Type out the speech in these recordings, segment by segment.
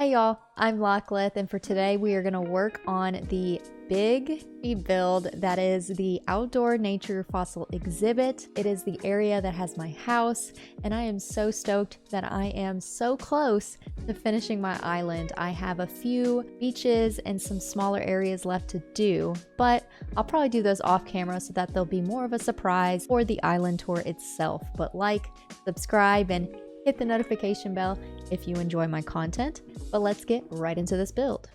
Hey y'all, I'm Lachlan, and for today we are going to work on the big speed build that is the outdoor nature fossil exhibit. It is the area that has my house, and I am so stoked that I am so close to finishing my island. I have a few beaches and some smaller areas left to do, but I'll probably do those off camera so that they'll be more of a surprise for the island tour itself. But like, subscribe, and hit the notification bell if you enjoy my content. But let's get right into this build.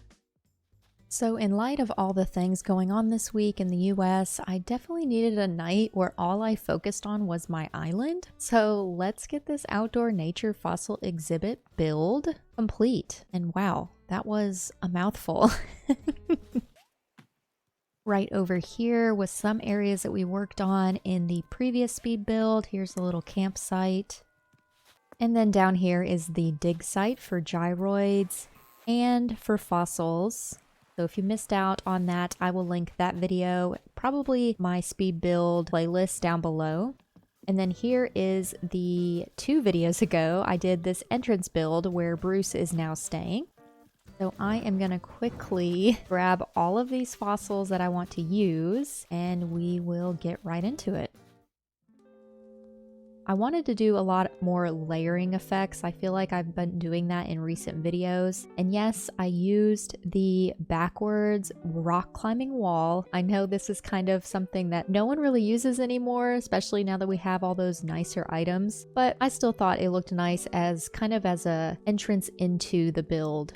So in light of all the things going on this week in the US, I definitely needed a night where all I focused on was my island. So let's get this outdoor nature fossil exhibit build complete. And wow, that was a mouthful. Right over here was some areas that we worked on in the previous speed build. Here's a little campsite. And then down here is the dig site for gyroids and for fossils. So if you missed out on that, I will link that video, probably my speed build playlist down below. And then here is the 2 videos ago, I did this entrance build where Bruce is now staying. So I am going to quickly grab all of these fossils that I want to use, and we will get right into it. I wanted to do a lot more layering effects. I feel like I've been doing that in recent videos. And yes, I used the backwards rock climbing wall. I know this is kind of something that no one really uses anymore, especially now that we have all those nicer items, but I still thought it looked nice as kind of as a entrance into the build.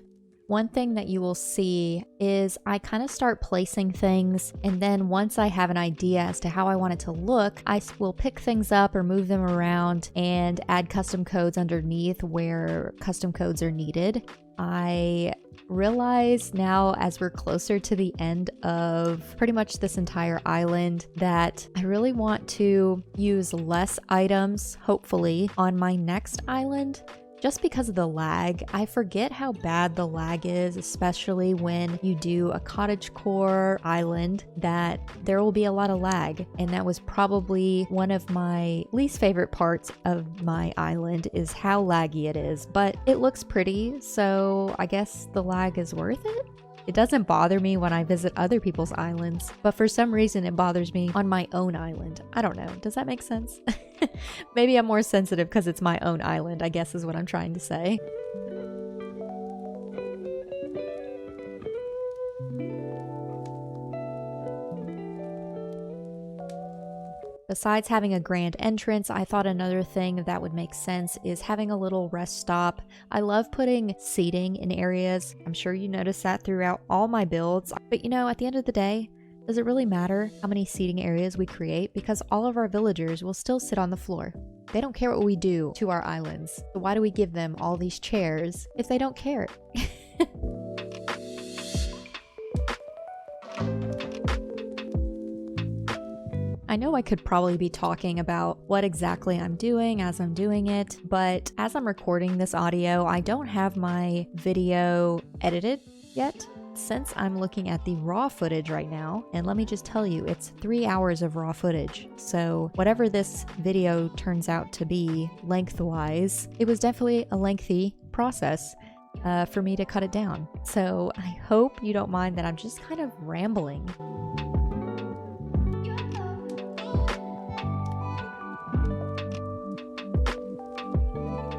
One thing that you will see is I kind of start placing things, and then once I have an idea as to how I want it to look, I will pick things up or move them around and add custom codes underneath where custom codes are needed. I realize now, as we're closer to the end of pretty much this entire island, that I really want to use less items, hopefully, on my next island. Just because of the lag. I forget how bad the lag is, especially when you do a cottagecore island, that there will be a lot of lag. And that was probably one of my least favorite parts of my island, is how laggy it is. But it looks pretty, so I guess the lag is worth it? It doesn't bother me when I visit other people's islands, but for some reason it bothers me on my own island. I don't know. Does that make sense? Maybe I'm more sensitive because it's my own island, I guess is what I'm trying to say. Besides having a grand entrance, I thought another thing that would make sense is having a little rest stop. I love putting seating in areas. I'm sure you notice that throughout all my builds. But you know, at the end of the day, does it really matter how many seating areas we create? Because all of our villagers will still sit on the floor. They don't care what we do to our islands. So why do we give them all these chairs if they don't care? I know I could probably be talking about what exactly I'm doing as I'm doing it, but as I'm recording this audio, I don't have my video edited yet, since I'm looking at the raw footage right now. And let me just tell you, it's 3 hours of raw footage. So whatever this video turns out to be lengthwise, it was definitely a lengthy process for me to cut it down. So I hope you don't mind that I'm just kind of rambling.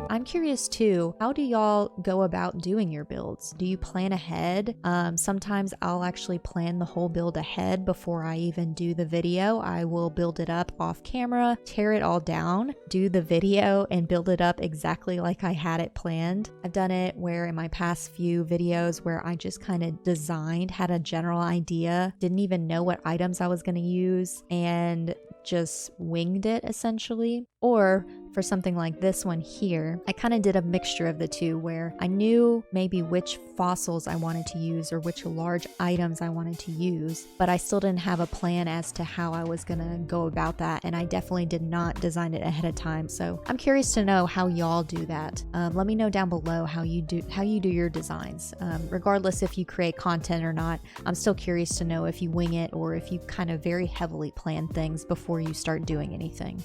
I'm curious too, how do y'all go about doing your builds? Do you plan ahead? Sometimes I'll actually plan the whole build ahead before I even do the video. I will build it up off camera, tear it all down, do the video, and build it up exactly like I had it planned. I've done it where in my past few videos where I just kind of designed, had a general idea, didn't even know what items I was going to use, and just winged it essentially. Or for something like this one here, I kind of did a mixture of the two where I knew maybe which fossils I wanted to use or which large items I wanted to use, but I still didn't have a plan as to how I was gonna go about that, and I definitely did not design it ahead of time. So I'm curious to know how y'all do that. Let me know down below how you do your designs. Regardless if you create content or not, I'm still curious to know if you wing it or if you kind of very heavily plan things before you start doing anything.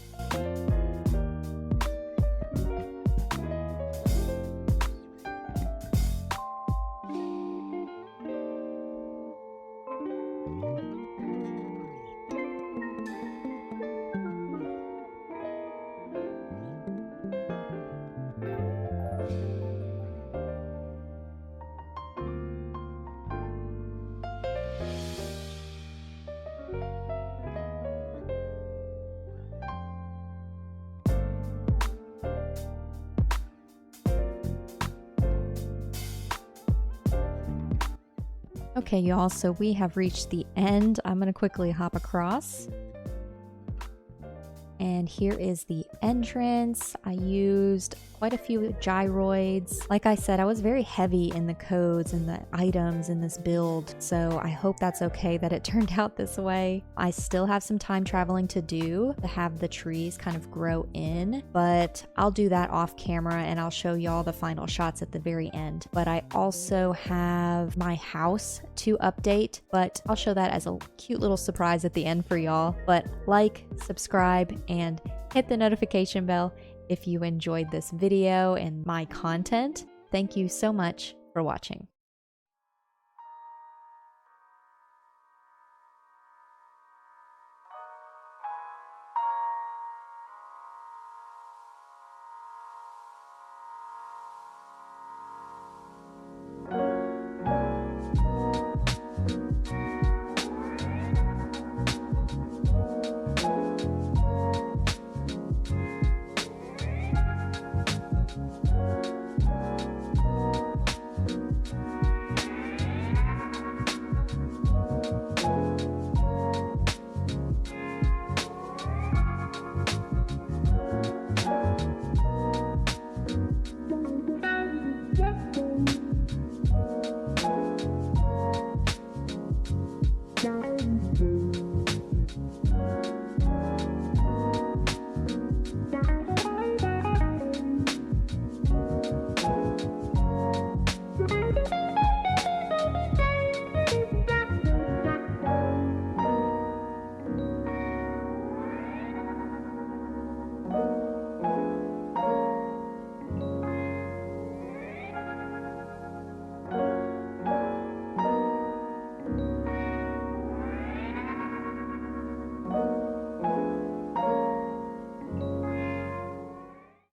Okay, y'all, so we have reached the end. I'm gonna quickly hop across. And here is the entrance. I used quite a few gyroids. Like I said, I was very heavy in the codes and the items in this build, so I hope that's okay that it turned out this way. I still have some time traveling to do to have the trees kind of grow in, but I'll do that off camera and I'll show y'all the final shots at the very end. But I also have my house to update, but I'll show that as a cute little surprise at the end for y'all. But like, subscribe, and hit the notification bell if you enjoyed this video and my content. Thank you so much for watching.